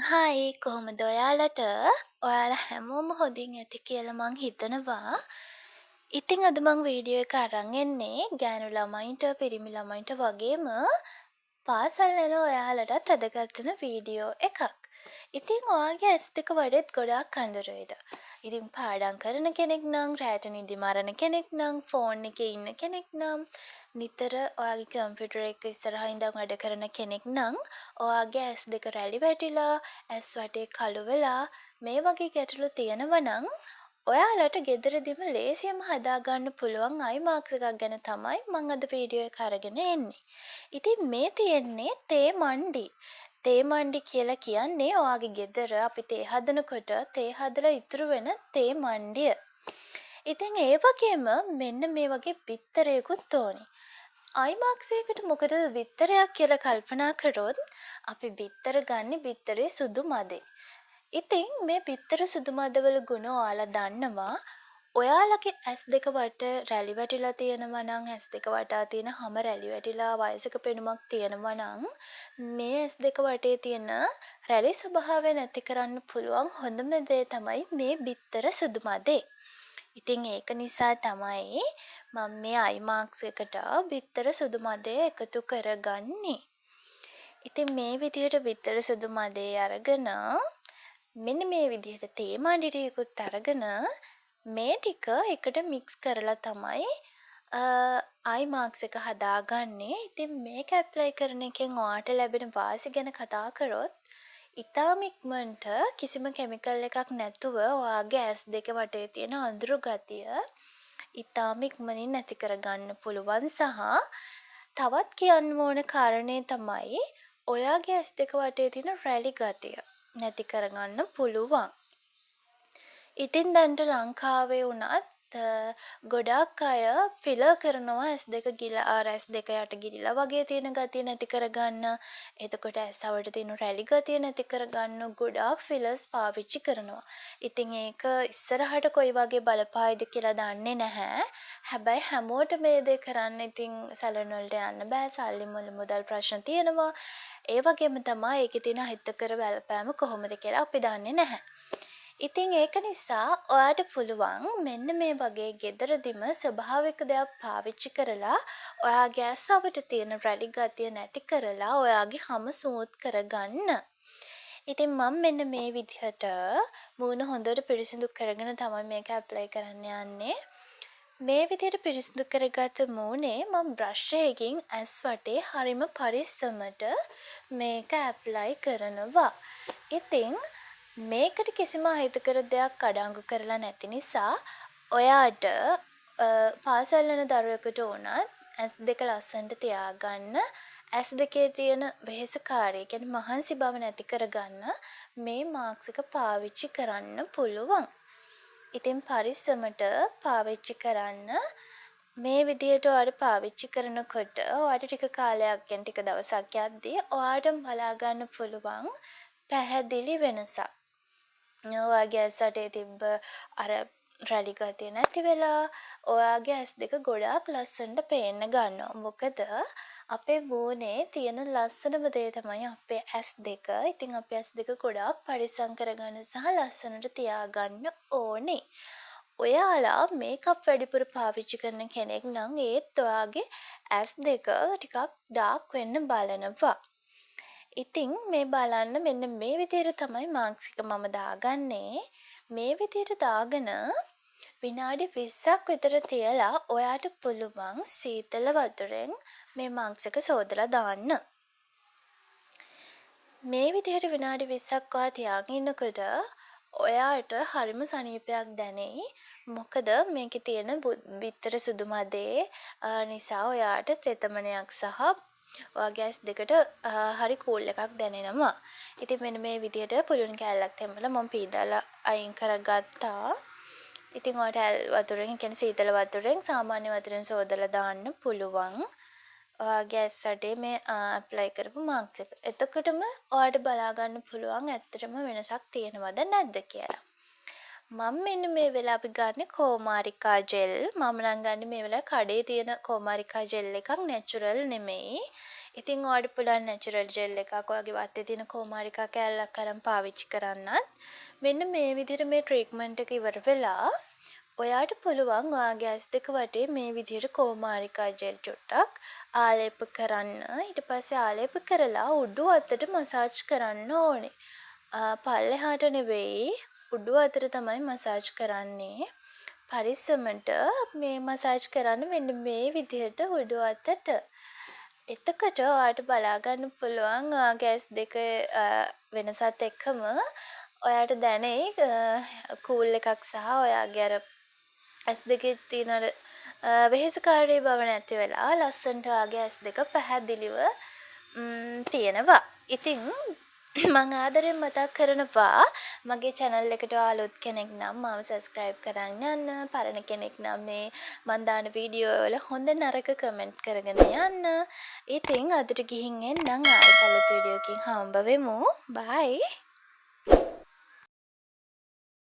Hi කොහොමද ඔයාලට? ඔයාලා හැමෝම හොඳින් ඇති කියලා මං හිතනවා. ඉතින් අද මං වීඩියෝ එක අරන් එන්නේ ගෑනු ළමයින්ට පිරිමි ළමයින්ට වගේම පාසල් යන ඔයාලටත් වැදගත් වෙන වීඩියෝ එකක්. ඉතින් ඔයාගේ ඇස් දෙක වඩෙත් ගොඩාක් අඳුරුයිද? ඉතින් පාඩම් කරන කෙනෙක් නම් රැට නිදි මරන කෙනෙක් නම් ෆෝන් එකේ ඉන්න කෙනෙක් නම් නිතර ඔයාගේ කම්පියුටර් එක ඉස්සරහා ඉඳන් වැඩ කරන කෙනෙක් නම් ඔයාගේ ඇස් දෙක රැලි වැටිලා ඇස් වටේ කළු වෙලා මේ වගේ ගැටලු තියෙනවා නම් ඔයාලට ගෙදරදිම ලේසියෙන්ම හදාගන්න පුළුවන් අයි මාක්ස් එකක් ගැන තමයි මම අද වීඩියෝ එක අරගෙන එන්නේ. ඉතින් මේ තියෙන්නේ තේ මණ්ඩි. තේ මණ්ඩි කියලා කියන්නේ ඔයාගේ ගෙදර අපි තේ හදනකොට තේ හදලා ඉතුරු වෙන තේ මණ්ඩිය. ඉතින් ඒ වගේම මෙන්න මේ වගේ බිත්තරයකුත් ඕනේ. අයිමාක්ස් එකකට මොකද බිත්තරයක් කියලා කල්පනා කරොත් අපි බිත්තර ගන්නේ බිත්තරේ සුදු මදේ. ඉතින් මේ බිත්තර සුදු මදවල ගුණ ඔයාලා දන්නවා. ඔයාලගේ ඇස් දෙක වට රැලි වැටිලා තියෙනවා නම් ඇස් දෙක වටා තියෙන හැම රැලි වැටිලා වයසක පෙනුමක් තියෙනවා නම් මේ ඇස් දෙක වටේ තියෙන රැලි ස්වභාවය නැති කරන්න පුළුවන් හොඳම දේ තමයි මේ බිත්තර සුදු මදේ. ඉතින් ඒක නිසා තමයි මම මේ අයි මාක්ස් එකට බිත්තර සුදු මදේ එකතු කරගන්නේ. ඉතින් මේ විදිහට බිත්තර සුදු මදේ අරගෙන මෙන්න මේ විදිහට තේ මණ්ඩි ටිකකුත් අරගෙන මේ ටික එකට මික්ස් කරලා තමයි අයි මාක්ස් එක හදාගන්නේ. ඉතින් මේක ඇප්ලයි කරන එකෙන් ඔයාට ලැබෙන වාසි ගැන කතා කරොත් ඉතාම ඉක්මනට කිසිම කෙමිකල් එකක් නැතුව ඔයාගේ ඇස් දෙක වටේ තියෙන අඳුරු ගතිය ඉතාම ඉක්මනින් නැති කරගන්න පුළුවන් සහ තවත් කියන්න ඕන කාරණේ තමයි ඔයාගේ ඇස් දෙක වටේ තියෙන රැලි ගතිය නැති කරගන්න පුළුවන්. ඉතින් දැන්ට ලංකාවේ වුණත් ගොඩාක් අය ෆිලර් කරනවා ඇස් දෙක ගිලා ඇස් දෙක යට ගිලිලා වගේ තියෙන ගතිය නැති කරගන්න. එතකොට ඇස් අවට තියෙන රැලි ගතිය නැති කරගන්න ගොඩාක් ෆිලර්ස් පාවිච්චි කරනවා. ඉතින් ඒක ඉස්සරහට කොයි වගේ බලපායිද කියලා දන්නේ නැහැ. හැබැයි හැමෝටම මේ දේ කරන්න ඉතින් සැලුන් වලට යන්න බෑ. සල්ලි මුදල් ප්‍රශ්න තියෙනවා. ඒ වගේම තමයි ඒකේ තියෙන හිතකර බලපෑම කොහොමද කියලා අපි දන්නේ නැහැ. ඉතින් ඒක නිසා ඔයාට පුළුවන් මෙන්න මේ වගේ ගෙදරදිම ස්වභාවික දෙයක් පාවිච්චි කරලා ඔයාගේ ඇස් අවට තියෙන රැලි ගතිය නැති කරලා ඔයාගේ හම ස්මූත් කරගන්න. ඉතින් මම මෙන්න මේ විදිහට මූණ හොඳට පිරිසිදු කරගෙන තමයි මේක ඇප්ලයි කරන්න යන්නේ. මේ විදිහට පිරිසිදු කරගත්ත මූණේ මම බ්‍රෂ් එකකින් ඇස් වටේ හරිම පරිස්සමට මේක ඇප්ලයි කරනවා. ඉතින් මේකට කිසිම අහිතකර දෙයක් අඩංගු කරලා නැති නිසා ඔයාට පාසල් යන දරුවෙකුට උනත් ඇස් දෙක ලස්සනට තියාගන්න ඇස් දෙකේ තියෙන වෙහෙසකාරී කියන්නේ මහන්සි බව නැති කරගන්න මේ මාක්ස් එක පාවිච්චි කරන්න පුළුවන්. ඉතින් පරිස්සමට පාවිච්චි කරන්න මේ විදිහට ඔයාලා පාවිච්චි කරනකොට ඔයාට ටික කාලයක් යන ටික දවසක් යද්දී ඔයාටම බලා ගන්න පුළුවන් පැහැදිලි වෙනසක්. ඔයාගේ ඇස් වටේ තිබ්බ අර රැලි ගතිය නැති වෙලා ඔයාගේ ඇස් දෙක ගොඩාක් ලස්සනට පේන්න ගන්නවා. මොකද අපේ මූණේ තියෙන ලස්සනම දේ තමයි අපේ ඇස් දෙක. ඉතින් අපේ ඇස් දෙක ගොඩාක් පරිස්සම් කරගන්න සහ ලස්සනට තියාගන්න ඕනේ. ඔයාලා මේකප් වැඩිපුර පාවිච්චි කරන කෙනෙක් නම් ඒත් ඔයාගේ ඇස් දෙක ටිකක් ඩාර්ක් වෙන්න බලනවා. ඉතින් මේ බලන්න මෙන්න මේ විදිහට තමයි මාක්ස් එක මම දාගන්නේ. මේ විදිහට දාගෙන විනාඩි 20ක් විතර තියලා ඔයාට පුළුවන් සීතල වතුරෙන් මේ මාක්ස් එක සෝදලා දාන්න. මේ විදිහට විනාඩි 20ක් ඔයා තියාගෙන ඉන්නකොට ඔයාට හරිම සනීපයක් දැනෙයි. මොකද මේකේ තියෙන බිත්තර සුදු මදේ නිසා ඔයාට තෙතමනයක් සහ ඔයාගේ ඇස් දෙකට හරි කූල් එකක් දැනෙනවා. ඉතින් මෙන්න මේ විදිහට පුළුන් කෑල්ලක් තැම්බලා මම පීදාලා අයින් කරගත්තා. ඉතින් ඔයාට වතුරෙන් කියන්නේ සීතල වතුරෙන් සාමාන්‍ය වතුරෙන් සෝදලා දාන්න පුළුවන්. ඔයාගේ ඇස් අඩේ මේ ඇප්ලයි කරපු මාක්ස් එක. එතකොටම ඔයාට බලා ගන්න පුළුවන් ඇත්තටම වෙනසක් තියෙනවද නැද්ද කියලා. මම මෙන්න මේ වෙලාව අපි ගන්න කෝමාරිකා ජෙල්. මම නම් ගන්න මේ වෙලාව කඩේ තියෙන කෝමාරිකා ජෙල් එකක් නැචරල් නෙමෙයි. ඉතින් ඔයාලට පුළුවන් නැචරල් ජෙල් එකක් ඔයාගේ වත්තේ තියෙන කෝමාරිකා කෑල්ලක් අරන් පාවිච්චි කරන්නත්. මෙන්න මේ විදිහට මේ ට්‍රීට්මන්ට් එක ඉවර වෙලා ඔයාට පුළුවන් ඔයාගේ ඇස් දෙක වටේ මේ විදිහට කෝමාරිකා ජෙල් චුට්ටක් ආලේප කරන්න. ඊට පස්සේ ආලේප කරලා උඩු අතට මසාජ් කරන්න ඕනේ. පල්ලෙහාට නෙවෙයි උඩු අතට තමයි මසාජ් කරන්නේ. පරිස්සමට මේ මසාජ් කරන්න මෙන්න මේ විදිහට උඩු අතට. එතකොට ඔයාට බලා ගන්න පුළුවන් ඔයාගේ ඇස් දෙක වෙනසත් එක්කම ඔයාට දැනෙයි කූල් එකක් සහ ඔයාගේ අර ඇස් දෙකේ තියෙන අර වෙහෙසකාරී බව නැති වෙලා ලස්සනට ඔයාගේ ඇස් දෙක පැහැදිලිව තියෙනවා. ඉතින් මම ආදරෙන් මතක් කරනවා මගේ channel එකට ආලොත් කෙනෙක් නම් මාව subscribe කරන් යන්න. පරණ කෙනෙක් නම් මේ මන් දාන වීඩියෝ වල හොඳ නරක කමෙන්ට් කරගෙන යන්න. ඉතින් අදට ගිහින් එන්නම් ආයෙත් අලුත් වීඩියෝ එකකින් හම්බ වෙමු. bye.